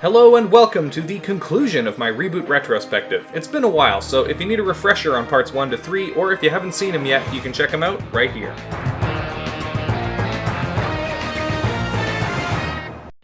Hello and welcome to the conclusion of my Reboot Retrospective. It's been a while, so if you need a refresher on parts 1 to 3, or if you haven't seen them yet, you can check them out right here.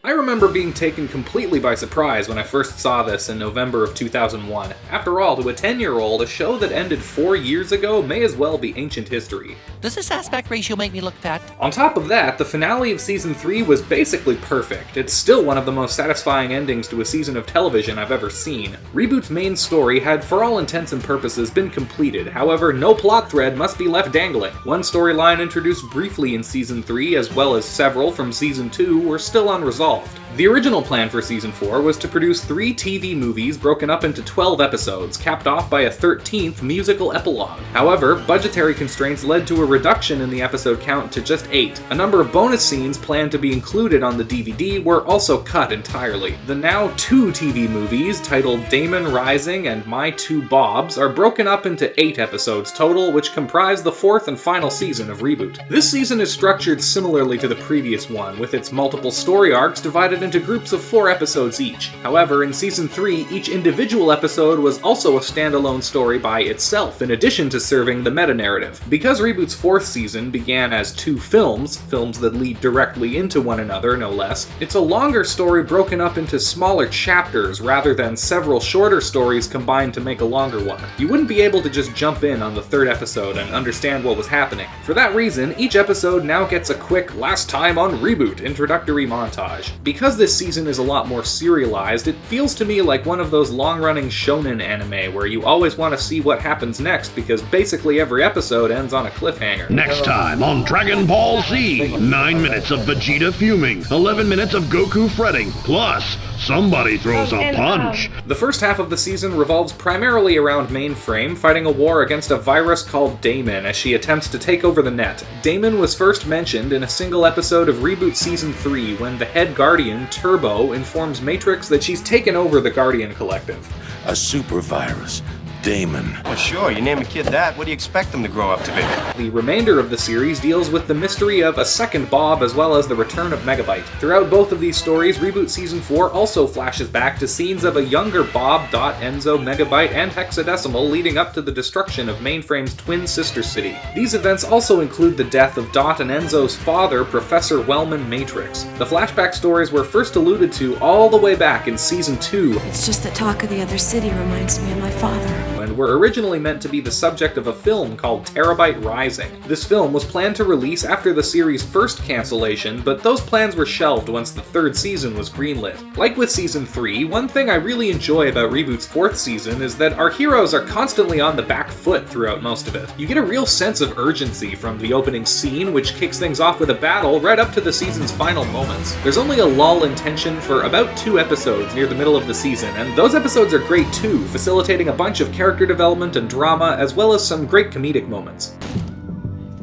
I remember being taken completely by surprise when I first saw this in November of 2001. After all, to a 10-year-old, a show that ended 4 years ago may as well be ancient history. Does this aspect ratio make me look fat? On top of that, the finale of Season 3 was basically perfect. It's still one of the most satisfying endings to a season of television I've ever seen. Reboot's main story had, for all intents and purposes, been completed. However, no plot thread must be left dangling. One storyline introduced briefly in Season 3, as well as several from Season 2, were still unresolved. The original plan for Season 4 was to produce 3 TV movies broken up into 12 episodes, capped off by a 13th musical epilogue. However, budgetary constraints led to a reduction in the episode count to just 8. A number of bonus scenes planned to be included on the DVD were also cut entirely. The now 2 TV movies, titled Damon Rising and My Two Bobs, are broken up into 8 episodes total, which comprise the 4th and final season of Reboot. This season is structured similarly to the previous one, with its multiple story arcs divided into groups of 4 episodes each. However, in Season 3, each individual episode was also a standalone story by itself, in addition to serving the meta-narrative. Because Reboot's 4th season began as 2 films that lead directly into one another, no less, it's a longer story broken up into smaller chapters rather than several shorter stories combined to make a longer one. You wouldn't be able to just jump in on the 3rd episode and understand what was happening. For that reason, each episode now gets a quick last time on Reboot introductory montage. Because this season is a lot more serialized, it feels to me like one of those long-running shonen anime where you always want to see what happens next because basically every episode ends on a cliffhanger. Next time on Dragon Ball Z, 9 minutes of Vegeta fuming, 11 minutes of Goku fretting, plus somebody throws a punch. The first half of the season revolves primarily around Mainframe fighting a war against a virus called Damon as she attempts to take over the net. Damon was first mentioned in a single episode of Reboot Season 3 when the head Guardian, Turbo, informs Matrix that she's taken over the Guardian Collective. A super virus. Damon. Well, sure, you name a kid that, what do you expect them to grow up to be? The remainder of the series deals with the mystery of a second Bob as well as the return of Megabyte. Throughout both of these stories, Reboot Season 4 also flashes back to scenes of a younger Bob, Dot, Enzo, Megabyte, and Hexadecimal leading up to the destruction of Mainframe's twin sister city. These events also include the death of Dot and Enzo's father, Professor Wellman Matrix. The flashback stories were first alluded to all the way back in Season 2. It's just that talk of the other city reminds me of my father. And were originally meant to be the subject of a film called Terabyte Rising. This film was planned to release after the series' first cancellation, but those plans were shelved once the 3rd season was greenlit. Like with Season 3, one thing I really enjoy about Reboot's 4th season is that our heroes are constantly on the back foot throughout most of it. You get a real sense of urgency from the opening scene, which kicks things off with a battle, right up to the season's final moments. There's only a lull in tension for about 2 episodes near the middle of the season, and those episodes are great too, facilitating a bunch of character development and drama, as well as some great comedic moments.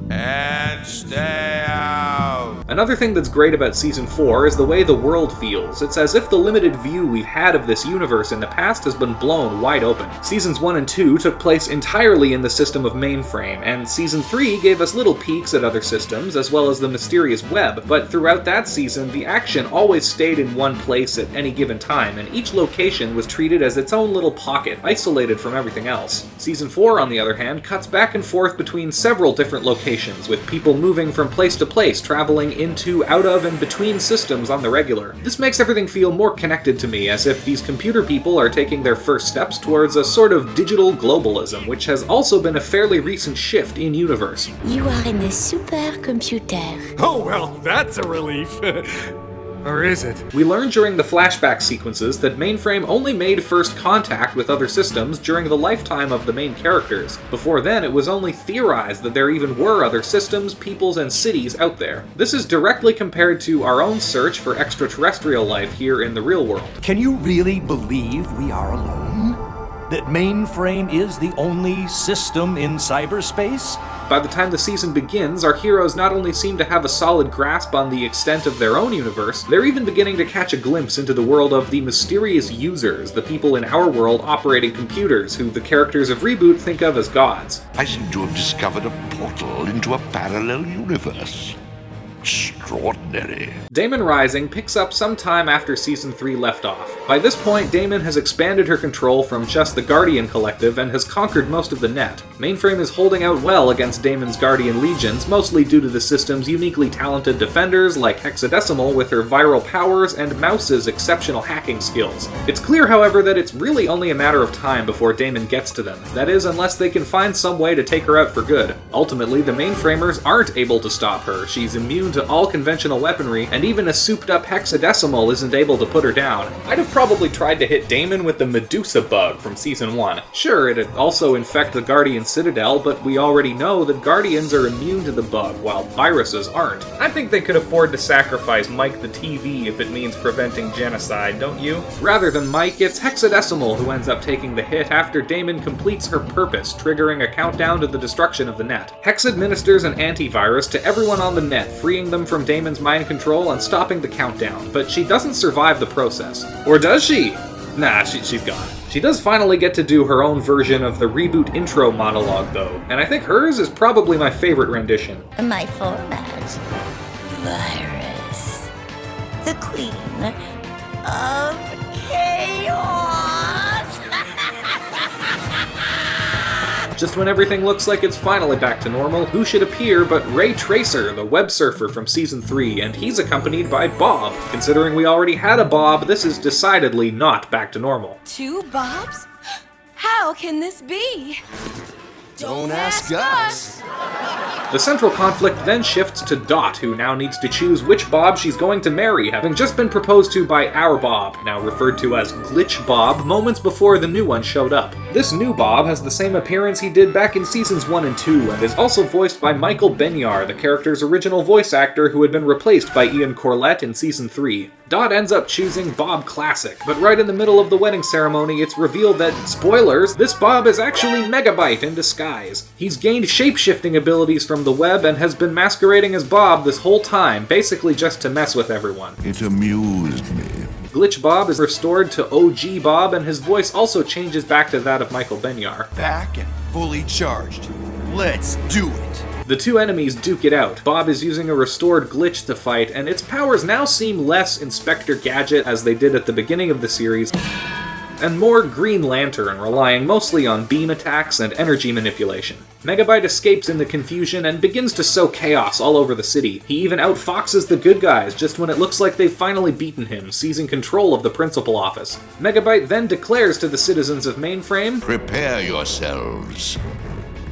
And stay out! Another thing that's great about Season 4 is the way the world feels. It's as if the limited view we've had of this universe in the past has been blown wide open. Seasons 1 and 2 took place entirely in the system of Mainframe, and Season 3 gave us little peeks at other systems, as well as the mysterious web, but throughout that season, the action always stayed in one place at any given time, and each location was treated as its own little pocket, isolated from everything else. Season 4, on the other hand, cuts back and forth between several different locations, with people moving from place to place, traveling into, out of, and between systems on the regular. This makes everything feel more connected to me, as if these computer people are taking their first steps towards a sort of digital globalism, which has also been a fairly recent shift in universe. You are in the supercomputer. Oh, well, that's a relief. Or is it? We learned during the flashback sequences that Mainframe only made first contact with other systems during the lifetime of the main characters. Before then, it was only theorized that there even were other systems, peoples, and cities out there. This is directly compared to our own search for extraterrestrial life here in the real world. Can you really believe we are alone? That Mainframe is the only system in cyberspace? By the time the season begins, our heroes not only seem to have a solid grasp on the extent of their own universe, they're even beginning to catch a glimpse into the world of the mysterious users, the people in our world operating computers, who the characters of Reboot think of as gods. I seem to have discovered a portal into a parallel universe. extraordinary. Damon Rising picks up some time after Season 3 left off. By this point, Damon has expanded her control from just the Guardian Collective and has conquered most of the net. Mainframe is holding out well against Damon's Guardian legions, mostly due to the system's uniquely talented defenders like Hexadecimal with her viral powers and Mouse's exceptional hacking skills. It's clear, however, that it's really only a matter of time before Damon gets to them. That is, unless they can find some way to take her out for good. Ultimately, the Mainframers aren't able to stop her. She's immune to all conventional weaponry, and even a souped-up Hexadecimal isn't able to put her down. I'd have probably tried to hit Damon with the Medusa bug from Season 1. Sure, it'd also infect the Guardian Citadel, but we already know that Guardians are immune to the bug, while viruses aren't. I think they could afford to sacrifice Mike the TV if it means preventing genocide, don't you? Rather than Mike, it's Hexadecimal who ends up taking the hit after Damon completes her purpose, triggering a countdown to the destruction of the net. Hex administers an antivirus to everyone on the net, freeing them from Damon's mind control and stopping the countdown, but she doesn't survive the process. Or does she? Nah, she's gone. She does finally get to do her own version of the Reboot intro monologue, though, and I think hers is probably my favorite rendition. My format, Virus, the Queen of Chaos. Just when everything looks like it's finally back to normal, who should appear but Ray Tracer, the web surfer from Season 3, and he's accompanied by Bob. Considering we already had a Bob, this is decidedly not back to normal. 2 Bobs? How can this be? Don't ask us. The central conflict then shifts to Dot, who now needs to choose which Bob she's going to marry, having just been proposed to by our Bob, now referred to as Glitch Bob, moments before the new one showed up. This new Bob has the same appearance he did back in Seasons 1 and 2, and is also voiced by Michael Benyaer, the character's original voice actor who had been replaced by Ian Corlett in Season 3. Dot ends up choosing Bob Classic, but right in the middle of the wedding ceremony it's revealed that, spoilers, this Bob is actually Megabyte in disguise. He's gained shape-shifting abilities from the web and has been masquerading as Bob this whole time, basically just to mess with everyone. It amused me. Glitch Bob is restored to OG Bob, and his voice also changes back to that of Michael Benyaer. Back and fully charged. Let's do it. The two enemies duke it out. Bob is using a restored Glitch to fight, and its powers now seem less Inspector Gadget as they did at the beginning of the series, and more Green Lantern, relying mostly on beam attacks and energy manipulation. Megabyte escapes in the confusion and begins to sow chaos all over the city. He even outfoxes the good guys just when it looks like they've finally beaten him, seizing control of the principal office. Megabyte then declares to the citizens of Mainframe, "Prepare yourselves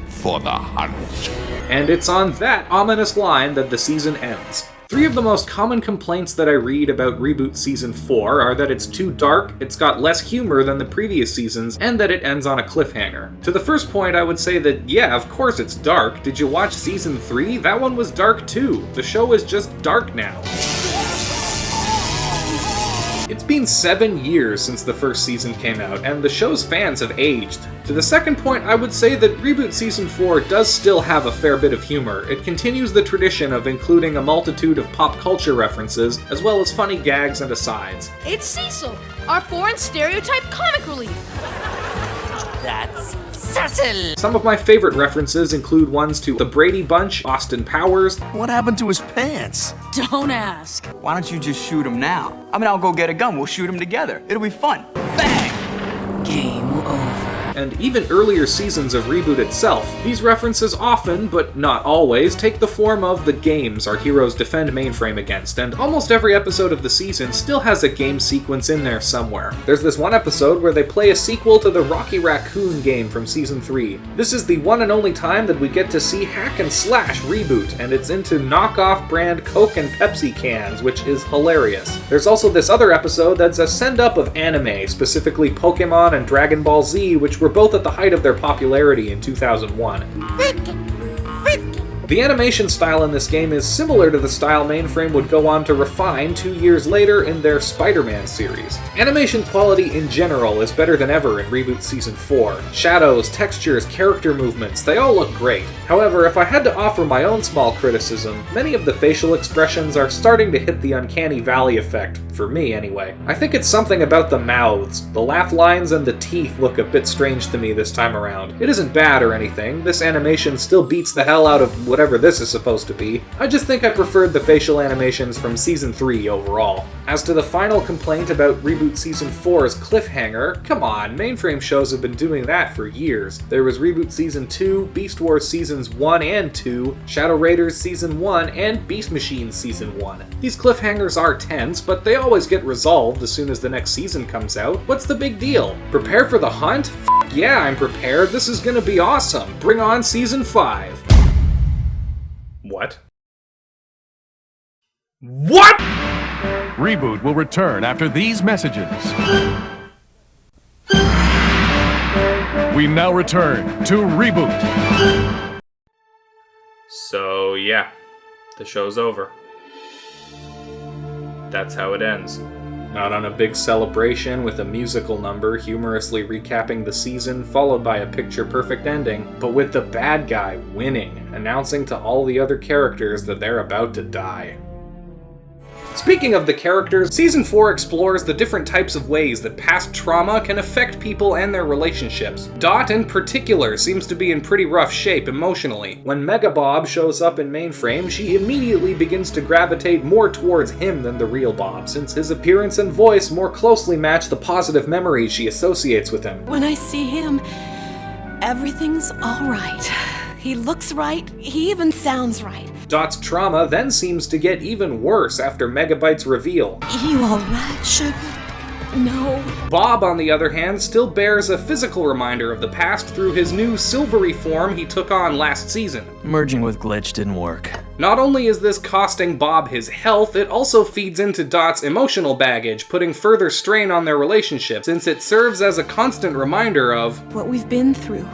for the hunt." And it's on that ominous line that the season ends. 3 of the most common complaints that I read about Reboot Season 4 are that it's too dark, it's got less humor than the previous seasons, and that it ends on a cliffhanger. To the first point, I would say that, yeah, of course it's dark. Did you watch Season 3? That one was dark too. The show is just dark now. It's been 7 years since the first season came out, and the show's fans have aged. To the second point, I would say that Reboot Season 4 does still have a fair bit of humor. It continues the tradition of including a multitude of pop culture references, as well as funny gags and asides. It's Cecil, our foreign stereotype comic relief. That's Cecil! Some of my favorite references include ones to The Brady Bunch, Austin Powers. What happened to his pants? Don't ask. Why don't you just shoot him now? I mean, I'll go get a gun. We'll shoot him together. It'll be fun. Bang! Game over. And even earlier seasons of Reboot itself. These references often, but not always, take the form of the games our heroes defend Mainframe against, and almost every episode of the season still has a game sequence in there somewhere. There's this one episode where they play a sequel to the Rocky Raccoon game from Season 3. This is the one and only time that we get to see Hack and Slash reboot, and it's into knockoff brand Coke and Pepsi cans, which is hilarious. There's also this other episode that's a send-up of anime, specifically Pokemon and Dragon Ball Z, which were both at the height of their popularity in 2001. The animation style in this game is similar to the style Mainframe would go on to refine 2 years later in their Spider-Man series. Animation quality in general is better than ever in Reboot Season 4. Shadows, textures, character movements, they all look great. However, if I had to offer my own small criticism, many of the facial expressions are starting to hit the uncanny valley effect for me anyway. I think it's something about the mouths. The laugh lines and the teeth look a bit strange to me this time around. It isn't bad or anything, this animation still beats the hell out of whatever this is supposed to be. I just think I preferred the facial animations from Season 3 overall. As to the final complaint about Reboot Season 4's cliffhanger, come on, Mainframe shows have been doing that for years. There was Reboot Season 2, Beast Wars Seasons 1 and 2, Shadow Raiders Season 1, and Beast Machines Season 1. These cliffhangers are tense, but they always get resolved as soon as the next season comes out. What's the big deal? Prepare for the hunt? F yeah, I'm prepared. This is gonna be awesome. Bring on Season 5. What? What?! Reboot will return after these messages. We now return to Reboot. So yeah, the show's over. That's how it ends. Not on a big celebration with a musical number humorously recapping the season, followed by a picture-perfect ending, but with the bad guy winning, announcing to all the other characters that they're about to die. Speaking of the characters, Season 4 explores the different types of ways that past trauma can affect people and their relationships. Dot, in particular, seems to be in pretty rough shape emotionally. When Megabob shows up in Mainframe, she immediately begins to gravitate more towards him than the real Bob, since his appearance and voice more closely match the positive memories she associates with him. When I see him, everything's all right. He looks right, he even sounds right. Dot's trauma then seems to get even worse after Megabyte's reveal. You alright, sugar? No. Bob, on the other hand, still bears a physical reminder of the past through his new silvery form he took on last season. Merging with Glitch didn't work. Not only is this costing Bob his health, it also feeds into Dot's emotional baggage, putting further strain on their relationship, since it serves as a constant reminder of what we've been through.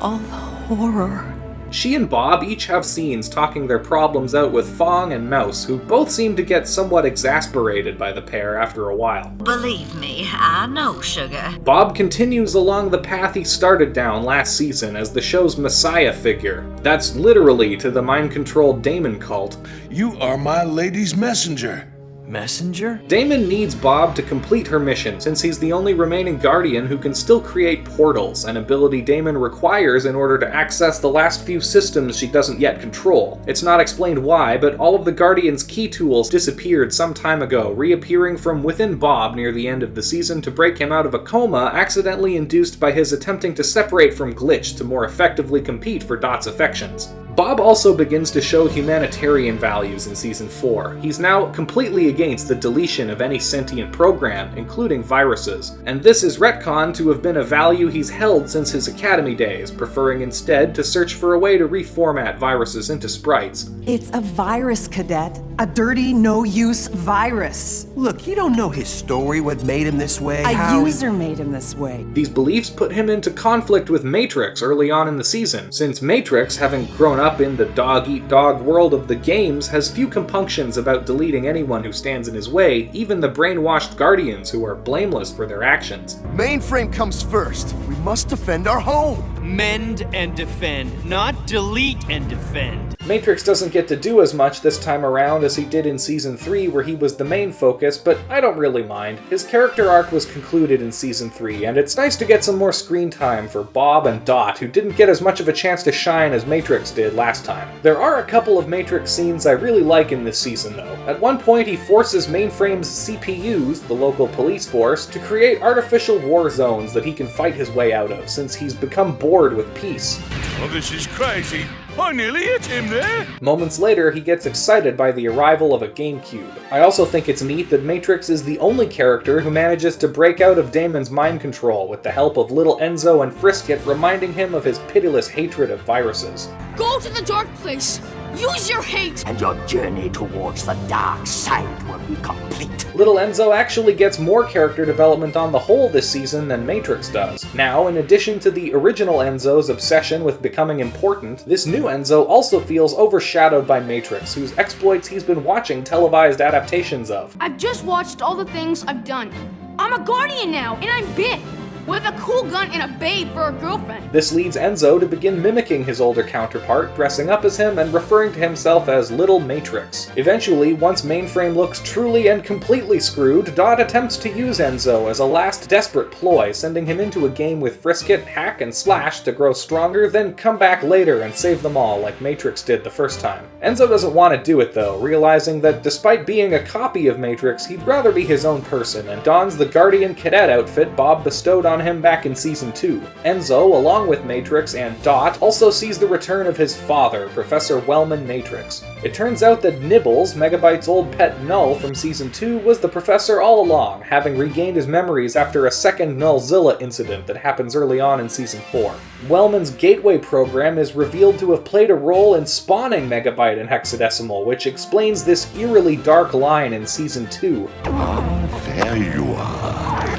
All the horror. She and Bob each have scenes talking their problems out with Fong and Mouse, who both seem to get somewhat exasperated by the pair after a while. Believe me, I know, sugar. Bob continues along the path he started down last season as the show's messiah figure. That's literally to the mind-controlled Damon cult. You are my lady's messenger. Messenger? Damon needs Bob to complete her mission, since he's the only remaining Guardian who can still create portals, an ability Damon requires in order to access the last few systems she doesn't yet control. It's not explained why, but all of the Guardian's key tools disappeared some time ago, reappearing from within Bob near the end of the season to break him out of a coma accidentally induced by his attempting to separate from Glitch to more effectively compete for Dot's affections. Bob also begins to show humanitarian values in Season 4. He's now completely against the deletion of any sentient program, including viruses, and this is retconned to have been a value he's held since his academy days, preferring instead to search for a way to reformat viruses into sprites. It's a virus, Cadet. A dirty, no-use virus. Look, you don't know his story, what made him this way, A user made him this way. These beliefs put him into conflict with Matrix early on in the season, since Matrix, having grown up in the dog-eat-dog world of the games, has few compunctions about deleting anyone who stands in his way, even the brainwashed Guardians who are blameless for their actions. Mainframe comes first. We must defend our home. Mend and defend, not delete and defend. Matrix doesn't get to do as much this time around as he did in Season 3, where he was the main focus, but I don't really mind. His character arc was concluded in Season 3, and it's nice to get some more screen time for Bob and Dot, who didn't get as much of a chance to shine as Matrix did last time. There are a couple of Matrix scenes I really like in this season, though. At one point, he forces Mainframe's CPUs, the local police force, to create artificial war zones that he can fight his way out of, since he's become bored with peace. Oh, this is crazy. I nearly hit him there! Moments later, he gets excited by the arrival of a GameCube. I also think it's neat that Matrix is the only character who manages to break out of Damon's mind control with the help of little Enzo and Frisket reminding him of his pitiless hatred of viruses. Go to the dark place! Use your hate! And your journey towards the dark side will be complete. Little Enzo actually gets more character development on the whole this season than Matrix does. Now, in addition to the original Enzo's obsession with becoming important, this new Enzo also feels overshadowed by Matrix, whose exploits he's been watching televised adaptations of. I've just watched all the things I've done. I'm a Guardian now, and I'm big. with a cool gun and a babe for a girlfriend. This leads Enzo to begin mimicking his older counterpart, dressing up as him and referring to himself as Little Matrix. Eventually, once Mainframe looks truly and completely screwed, Dot attempts to use Enzo as a last desperate ploy, sending him into a game with Frisket, Hack, and Slash to grow stronger, then come back later and save them all like Matrix did the first time. Enzo doesn't want to do it though, realizing that despite being a copy of Matrix, he'd rather be his own person, and dons the Guardian Cadet outfit Bob bestowed on him back in Season 2. Enzo, along with Matrix and Dot, also sees the return of his father, Professor Wellman Matrix. It turns out that Nibbles, Megabyte's old pet Null from Season 2, was the Professor all along, having regained his memories after a second Nullzilla incident that happens early on in Season 4. Wellman's Gateway program is revealed to have played a role in spawning Megabyte and Hexadecimal, which explains this eerily dark line in Season 2. Oh, there you are,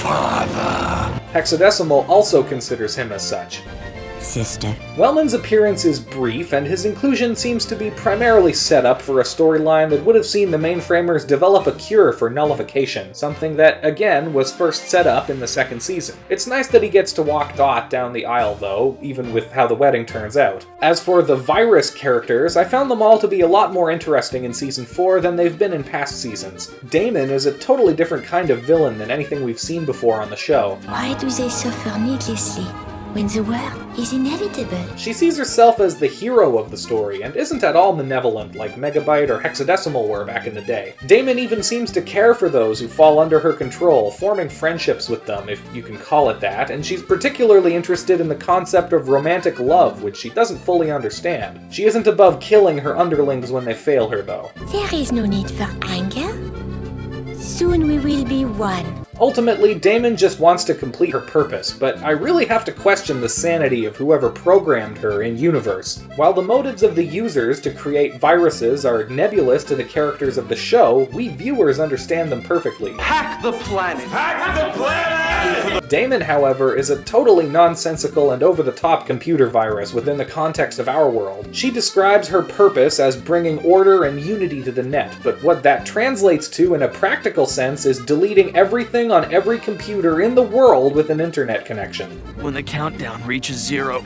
Father. Hexadecimal also considers him as such. Sister. Wellman's appearance is brief, and his inclusion seems to be primarily set up for a storyline that would have seen the Mainframers develop a cure for nullification, something that, again, was first set up in the second season. It's nice that he gets to walk Dot down the aisle, though, even with how the wedding turns out. As for the virus characters, I found them all to be a lot more interesting in Season 4 than they've been in past seasons. Damon is a totally different kind of villain than anything we've seen before on the show. Why do they suffer needlessly when the world is inevitable? She sees herself as the hero of the story, and isn't at all malevolent like Megabyte or Hexadecimal were back in the day. Damon even seems to care for those who fall under her control, forming friendships with them, if you can call it that, and she's particularly interested in the concept of romantic love, which she doesn't fully understand. She isn't above killing her underlings when they fail her, though. There is no need for anger. Soon we will be one. Ultimately, Damon just wants to complete her purpose, but I really have to question the sanity of whoever programmed her in-universe. While the motives of the users to create viruses are nebulous to the characters of the show, we viewers understand them perfectly. Hack the planet! Hack the planet! Damon, however, is a totally nonsensical and over-the-top computer virus within the context of our world. She describes her purpose as bringing order and unity to the net, but what that translates to in a practical sense is deleting everything on every computer in the world with an internet connection. When the countdown reaches 0,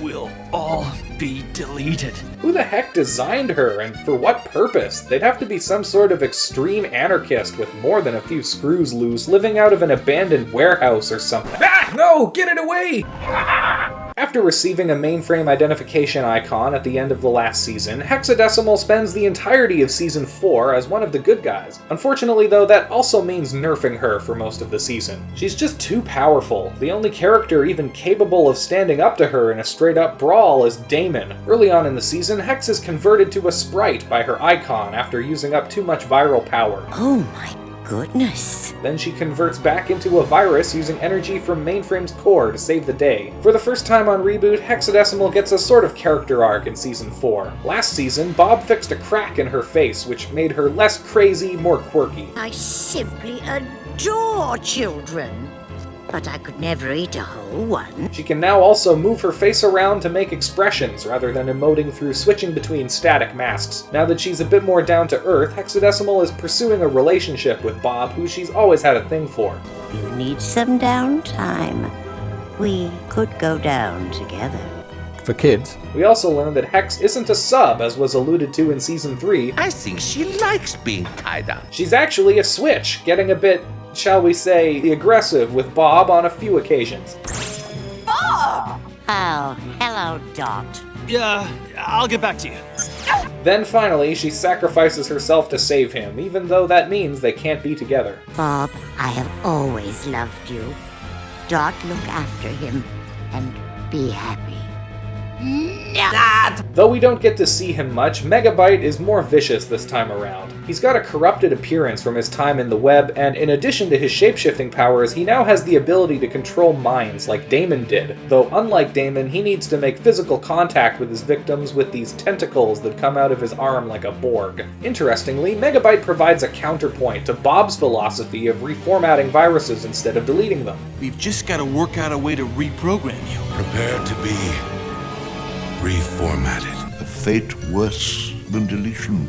we'll all be deleted. Who the heck designed her, and for what purpose? They'd have to be some sort of extreme anarchist with more than a few screws loose, living out of an abandoned warehouse or something. Ah! No! Get it away! After receiving a Mainframe identification icon at the end of the last season, Hexadecimal spends the entirety of Season 4 as one of the good guys. Unfortunately though, that also means nerfing her for most of the season. She's just too powerful. The only character even capable of standing up to her in a straight-up brawl is Damon. Early on in the season, Hex is converted to a sprite by her icon after using up too much viral power. Oh my goodness. Then she converts back into a virus using energy from Mainframe's core to save the day. For the first time on Reboot, Hexadecimal gets a sort of character arc in Season 4. Last season, Bob fixed a crack in her face, which made her less crazy, more quirky. I simply adore children, but I could never eat a whole one. She can now also move her face around to make expressions, rather than emoting through switching between static masks. Now that she's a bit more down to earth, Hexadecimal is pursuing a relationship with Bob, who she's always had a thing for. You need some downtime. We could go down together. For kids. We also learned that Hex isn't a sub, as was alluded to in Season 3. I think she likes being tied up. She's actually a switch, getting a bit, shall we say, the aggressive with Bob on a few occasions. Bob! Oh, hello, Dot. Yeah, I'll get back to you. Then finally, she sacrifices herself to save him, even though that means they can't be together. Bob, I have always loved you. Dot, look after him and be happy. Though we don't get to see him much, Megabyte is more vicious this time around. He's got a corrupted appearance from his time in the web, and in addition to his shapeshifting powers, he now has the ability to control minds like Damon did. Though unlike Damon, he needs to make physical contact with his victims with these tentacles that come out of his arm like a Borg. Interestingly, Megabyte provides a counterpoint to Bob's philosophy of reformatting viruses instead of deleting them. We've just got to work out a way to reprogram you. Prepare to be reformatted. A fate worse than deletion.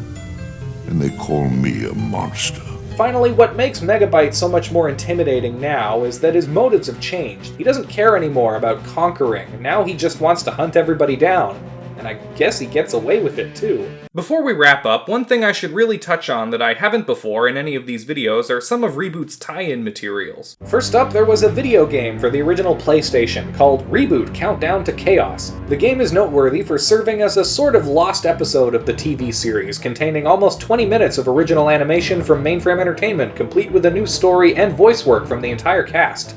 And they call me a monster. Finally, what makes Megabyte so much more intimidating now is that his motives have changed. He doesn't care anymore about conquering, and now he just wants to hunt everybody down. And I guess he gets away with it too. Before we wrap up, one thing I should really touch on that I haven't before in any of these videos are some of Reboot's tie-in materials. First up, there was a video game for the original PlayStation called Reboot Countdown to Chaos. The game is noteworthy for serving as a sort of lost episode of the TV series, containing almost 20 minutes of original animation from Mainframe Entertainment, complete with a new story and voice work from the entire cast.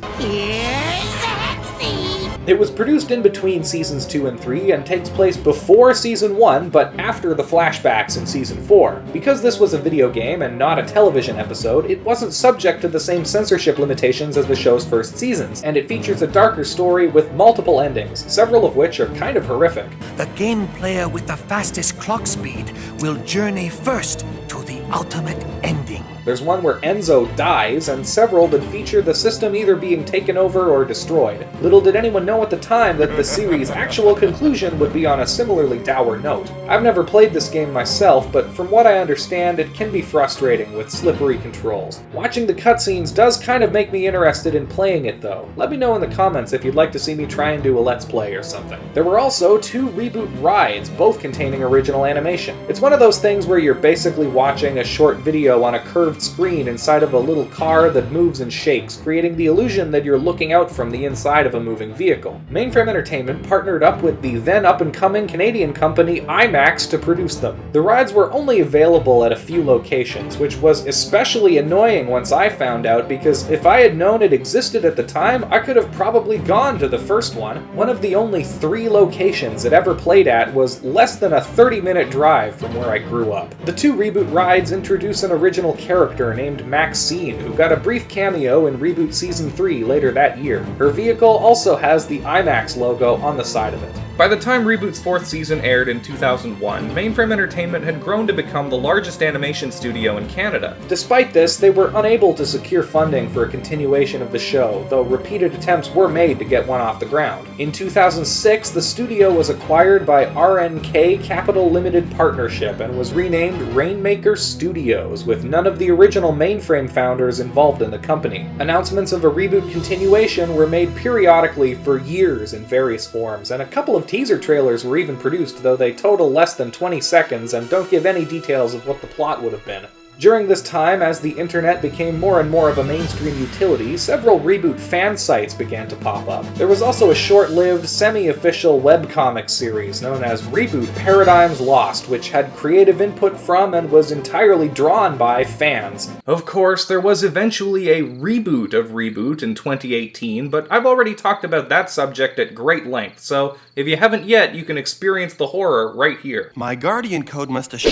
It was produced in between seasons 2 and 3 and takes place before season 1 but after the flashbacks in season 4. Because this was a video game and not a television episode, it wasn't subject to the same censorship limitations as the show's first seasons, and it features a darker story with multiple endings, several of which are kind of horrific. The game player with the fastest clock speed will journey first to the ultimate ending. There's one where Enzo dies, and several that feature the system either being taken over or destroyed. Little did anyone know at the time that the series' actual conclusion would be on a similarly dour note. I've never played this game myself, but from what I understand, it can be frustrating with slippery controls. Watching the cutscenes does kind of make me interested in playing it though. Let me know in the comments if you'd like to see me try and do a Let's Play or something. There were also 2 Reboot rides, both containing original animation. It's one of those things where you're basically watching a short video on a curved screen inside of a little car that moves and shakes, creating the illusion that you're looking out from the inside of a moving vehicle. Mainframe Entertainment partnered up with the then up-and-coming Canadian company IMAX to produce them. The rides were only available at a few locations, which was especially annoying once I found out, because if I had known it existed at the time, I could have probably gone to the first one. One of the only 3 locations it ever played at was less than a 30-minute drive from where I grew up. The 2 Reboot rides introduce an original character named Maxine, who got a brief cameo in Reboot Season 3 later that year. Her vehicle also has the IMAX logo on the side of it. By the time Reboot's 4th season aired in 2001, Mainframe Entertainment had grown to become the largest animation studio in Canada. Despite this, they were unable to secure funding for a continuation of the show, though repeated attempts were made to get one off the ground. In 2006, the studio was acquired by RNK Capital Limited Partnership and was renamed Rainmaker Studios, with none of the original Mainframe founders involved in the company. Announcements of a Reboot continuation were made periodically for years in various forms, and a couple of teaser trailers were even produced, though they total less than 20 seconds and don't give any details of what the plot would have been. During this time, as the internet became more and more of a mainstream utility, several Reboot fan sites began to pop up. There was also a short-lived, semi-official webcomic series known as Reboot Paradigms Lost, which had creative input from and was entirely drawn by fans. Of course, there was eventually a reboot of Reboot in 2018, but I've already talked about that subject at great length, so if you haven't yet, you can experience the horror right here. My guardian code must have...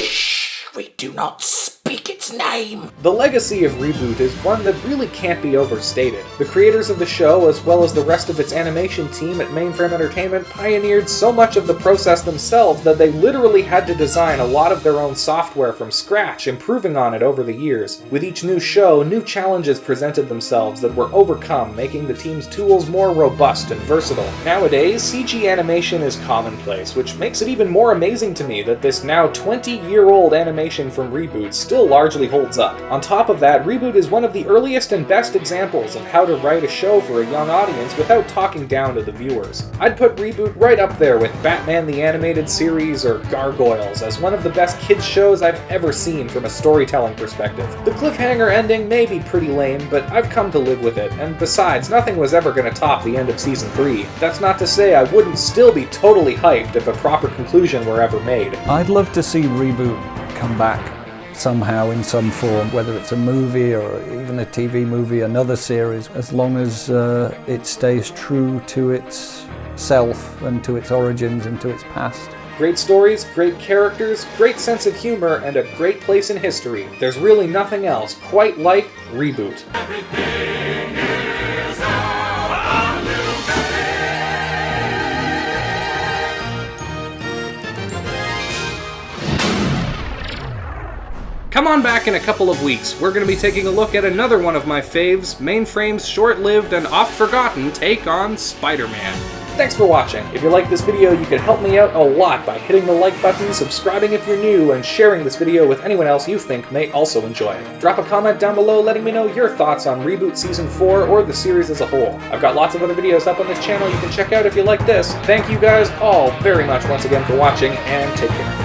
We do not speak its name. The legacy of Reboot is one that really can't be overstated. The creators of the show, as well as the rest of its animation team at Mainframe Entertainment, pioneered so much of the process themselves that they literally had to design a lot of their own software from scratch, improving on it over the years. With each new show, new challenges presented themselves that were overcome, making the team's tools more robust and versatile. Nowadays, CG animation is commonplace, which makes it even more amazing to me that this now 20-year-old animation from Reboot still largely holds up. On top of that, Reboot is one of the earliest and best examples of how to write a show for a young audience without talking down to the viewers. I'd put Reboot right up there with Batman the Animated Series or Gargoyles as one of the best kids shows I've ever seen from a storytelling perspective. The cliffhanger ending may be pretty lame, but I've come to live with it, and besides, nothing was ever going to top the end of Season 3. That's not to say I wouldn't still be totally hyped if a proper conclusion were ever made. I'd love to see Reboot come back somehow in some form, whether it's a movie or even a TV movie, another series, as long as it stays true to its self and to its origins and to its past. Great stories, great characters, great sense of humor, and a great place in history. There's really nothing else quite like Reboot. Come on back in a couple of weeks. We're going to be taking a look at another one of my faves, Mainframe's short-lived and oft-forgotten take on Spider-Man. Thanks for watching. If you like this video, you can help me out a lot by hitting the like button, subscribing if you're new, and sharing this video with anyone else you think may also enjoy it. Drop a comment down below letting me know your thoughts on Reboot Season 4 or the series as a whole. I've got lots of other videos up on this channel you can check out if you like this. Thank you guys all very much once again for watching, and take care.